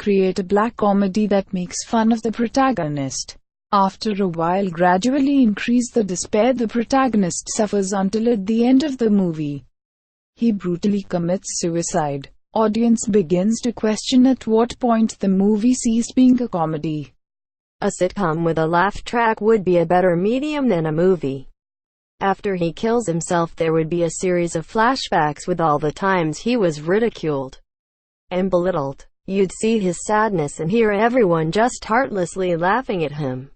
Create a black comedy that makes fun of the protagonist. After a while, gradually increase the despair the protagonist suffers until at the end of the movie, he brutally commits suicide. Audience begins to question at what point the movie ceased being a comedy. A sitcom with a laugh track would be a better medium than a movie. After he kills himself, there would be a series of flashbacks with all the times he was ridiculed and belittled. You'd see his sadness and hear everyone just heartlessly laughing at him.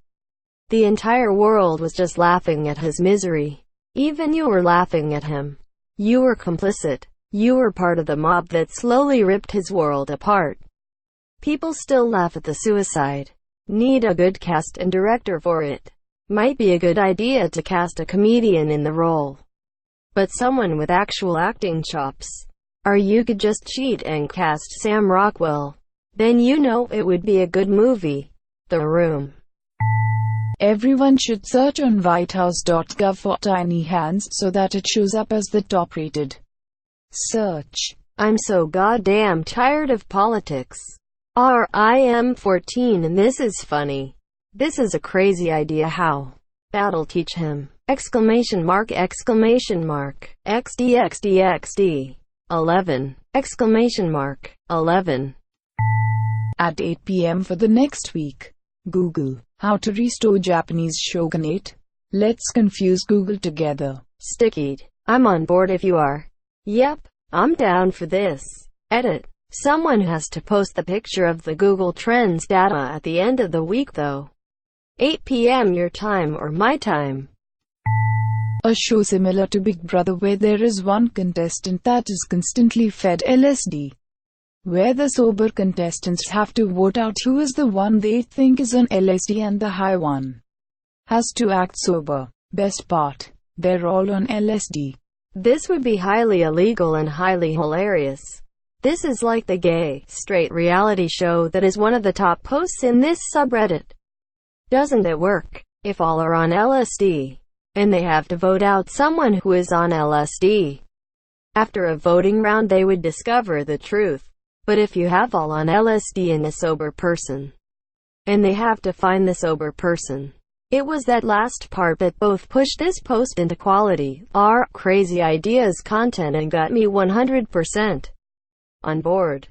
The entire world was just laughing at his misery. Even you were laughing at him. You were complicit. You were part of the mob that slowly ripped his world apart. People still laugh at the suicide. Need a good cast and director for it. Might be a good idea to cast a comedian in the role, but someone with actual acting chops. Or you could just cheat and cast Sam Rockwell. Then you know it would be a good movie. The Room. Everyone should search on whitehouse.gov for tiny hands so that it shows up as the top-rated search. I'm so goddamn tired of politics. I am 14 and this is funny. This is a crazy idea. How? That'll teach him. Exclamation mark, exclamation mark. XD. 11. Exclamation mark. 11. At 8 p.m. for the next week. Google. How to restore Japanese shogunate. Let's confuse Google together. Stickied. I'm on board if you are. Yep, I'm down for this. Edit. Someone has to post the picture of the Google Trends data at the end of the week though. 8 p.m. your time or my time. A show similar to Big Brother where there is one contestant that is constantly fed LSD. Where the sober contestants have to vote out who is the one they think is on LSD and the high one has to act sober. Best part, they're all on LSD. This would be highly illegal and highly hilarious. This is like the gay, straight reality show that is one of the top posts in this subreddit. Doesn't it work? If all are on LSD, and they have to vote out someone who is on LSD. After a voting round they would discover the truth. But if you have all on LSD and a sober person, and they have to find the sober person. It was that last part that both pushed this post into quality, crazy ideas content and got me 100% on board.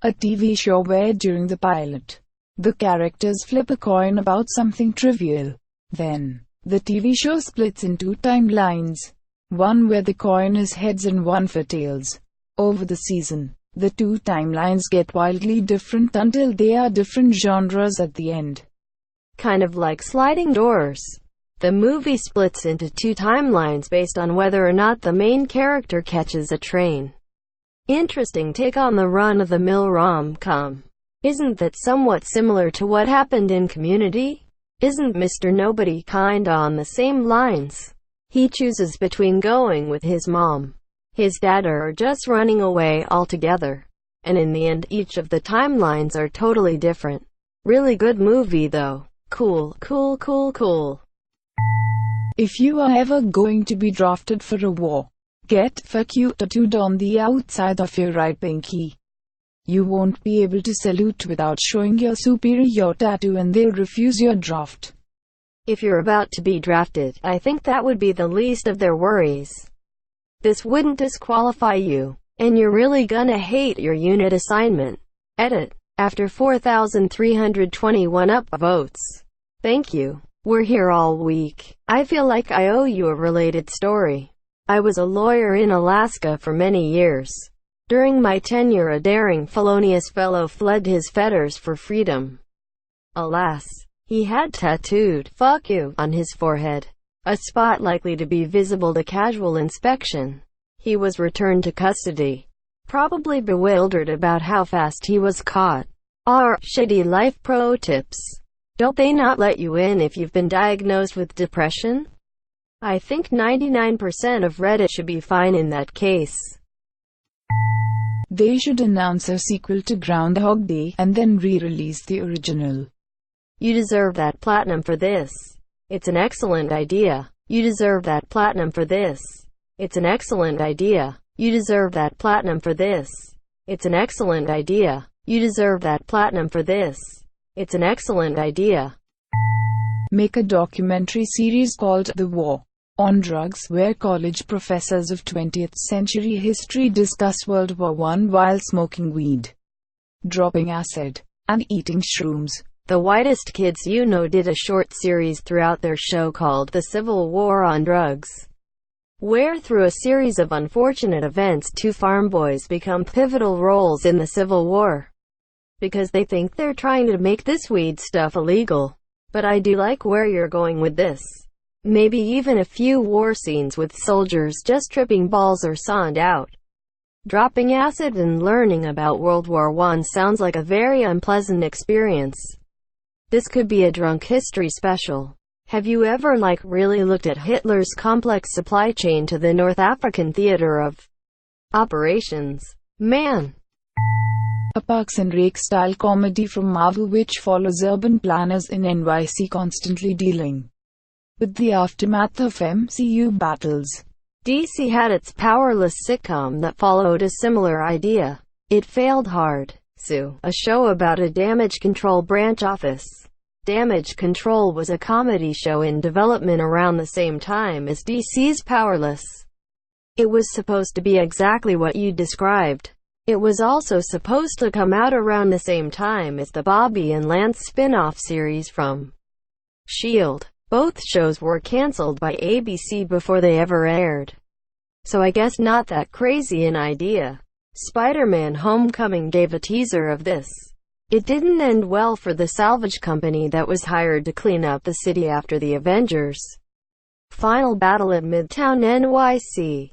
A TV show where during the pilot, the characters flip a coin about something trivial. Then, the TV show splits into timelines. One where the coin is heads and one for tails. Over the season, the two timelines get wildly different until they are different genres at the end. Kind of like sliding doors. The movie splits into two timelines based on whether or not the main character catches a train. Interesting take on the run-of-the-mill rom-com. Isn't that somewhat similar to what happened in Community? Isn't Mr. Nobody kinda on the same lines? He chooses between going with his mom, his dad, or just running away altogether. And in the end, each of the timelines are totally different. Really good movie though. Cool. If you are ever going to be drafted for a war, get "fuck you" tattooed on the outside of your right pinky. You won't be able to salute without showing your superior tattoo and they'll refuse your draft. If you're about to be drafted, I think that would be the least of their worries. This wouldn't disqualify you, and you're really gonna hate your unit assignment. Edit. After 4,321 upvotes. Thank you. We're here all week. I feel like I owe you a related story. I was a lawyer in Alaska for many years. During my tenure, a daring, felonious fellow fled his fetters for freedom. Alas, he had tattooed "fuck you" on his forehead, a spot likely to be visible to casual inspection. He was returned to custody, probably bewildered about how fast he was caught. Shitty life pro tips. Don't they not let you in if you've been diagnosed with depression? I think 99% of Reddit should be fine in that case. They should announce a sequel to Groundhog Day, and then re-release the original. You deserve that platinum for this. It's an excellent idea. You deserve that platinum for this. It's an excellent idea. You deserve that platinum for this. It's an excellent idea. You deserve that platinum for this. It's an excellent idea. Make a documentary series called The War on Drugs, where college professors of 20th century history discuss World War I while smoking weed, dropping acid, and eating shrooms. The whitest kids you know did a short series throughout their show called The Civil War on Drugs, where through a series of unfortunate events, two farm boys become pivotal roles in the Civil War, because they think they're trying to make this weed stuff illegal. But I do like where you're going with this. Maybe even a few war scenes with soldiers just tripping balls or sawed out, dropping acid and learning about World War I sounds like a very unpleasant experience. This could be a drunk history special. Have you ever really looked at Hitler's complex supply chain to the North African theater of operations? Man. A Parks and Rec style comedy from Marvel which follows urban planners in NYC constantly dealing with the aftermath of MCU battles. DC had its powerless sitcom that followed a similar idea. It failed hard. A show about a damage control branch office. Damage Control was a comedy show in development around the same time as DC's Powerless. It was supposed to be exactly what you described. It was also supposed to come out around the same time as the Bobby and Lance spin-off series from S.H.I.E.L.D. Both shows were cancelled by ABC before they ever aired. So I guess not that crazy an idea. Spider-Man Homecoming gave a teaser of this. It didn't end well for the salvage company that was hired to clean up the city after the Avengers' final battle at Midtown NYC.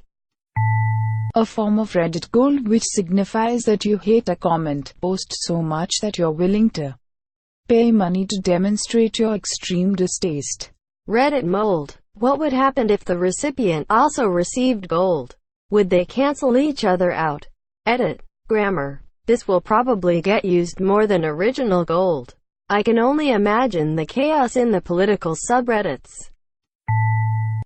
A form of Reddit gold which signifies that you hate a comment post so much that you're willing to pay money to demonstrate your extreme distaste. Reddit mold. What would happen if the recipient also received gold? Would they cancel each other out? Edit. Grammar. This will probably get used more than original gold. I can only imagine the chaos in the political subreddits.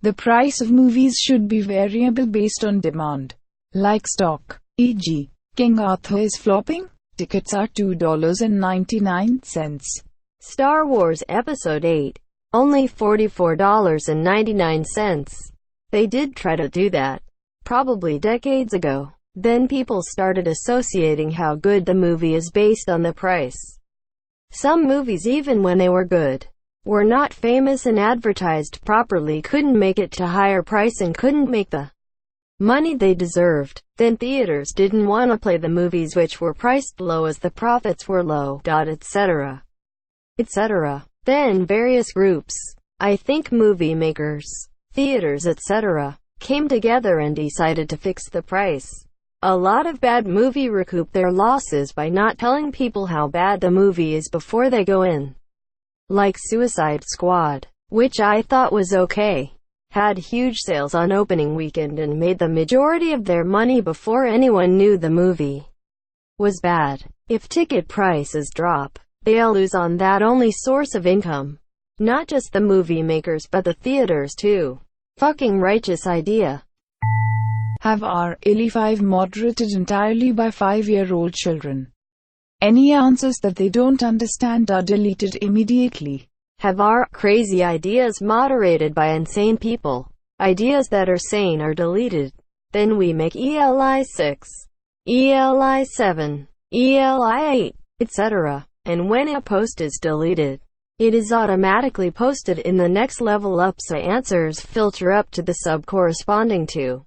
The price of movies should be variable based on demand. Like stock. E.g., King Arthur is flopping? Tickets are $2.99. Star Wars Episode 8. Only $44.99. They did try to do that. Probably decades ago. Then people started associating how good the movie is based on the price. Some movies, even when they were good, were not famous and advertised properly, couldn't make it to higher price and couldn't make the money they deserved. Then theaters didn't want to play the movies which were priced low as the profits were low, etc. etc. Then various groups, I think movie makers, theaters, etc., came together and decided to fix the price. A lot of bad movie recoup their losses by not telling people how bad the movie is before they go in. Like Suicide Squad, which I thought was okay, had huge sales on opening weekend and made the majority of their money before anyone knew the movie was bad. If ticket prices drop, they'll lose on that only source of income. Not just the movie makers but the theaters too. Fucking righteous idea. Have R-5 moderated entirely by 5-year-old children. Any answers that they don't understand are deleted immediately. Have our crazy ideas moderated by insane people. Ideas that are sane are deleted. Then we make ELI6, ELI7, ELI8, etc. And when a post is deleted, it is automatically posted in the next level up so answers filter up to the sub corresponding to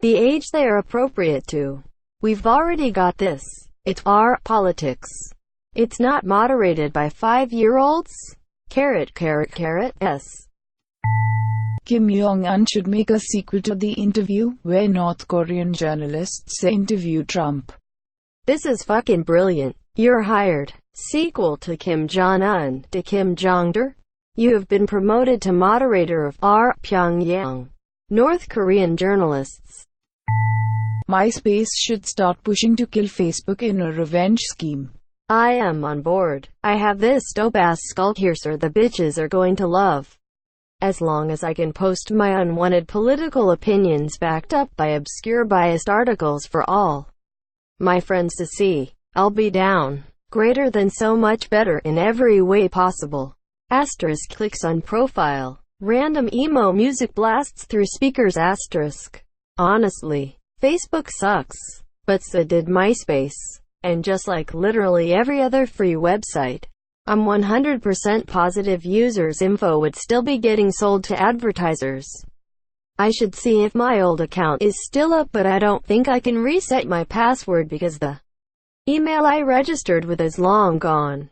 the age they are appropriate to. We've already got this. It's our politics. It's not moderated by 5-year-olds? S. Kim Jong-un should make a sequel to The Interview, where North Korean journalists interview Trump. This is fucking brilliant. You're hired. Sequel to Kim Jong-un to Kim Jong-der? You have been promoted to moderator of R. Pyongyang. North Korean journalists. MySpace should start pushing to kill Facebook in a revenge scheme. I am on board. I have this dope-ass skullpiercer the bitches are going to love. As long as I can post my unwanted political opinions backed up by obscure biased articles for all my friends to see. I'll be down. Greater than so much better in every way possible. Asterisk clicks on profile. Random emo music blasts through speakers. Asterisk. Honestly, Facebook sucks. But so did MySpace. And just like literally every other free website, I'm 100% positive users' info would still be getting sold to advertisers. I should see if my old account is still up, but I don't think I can reset my password because the email I registered with is long gone.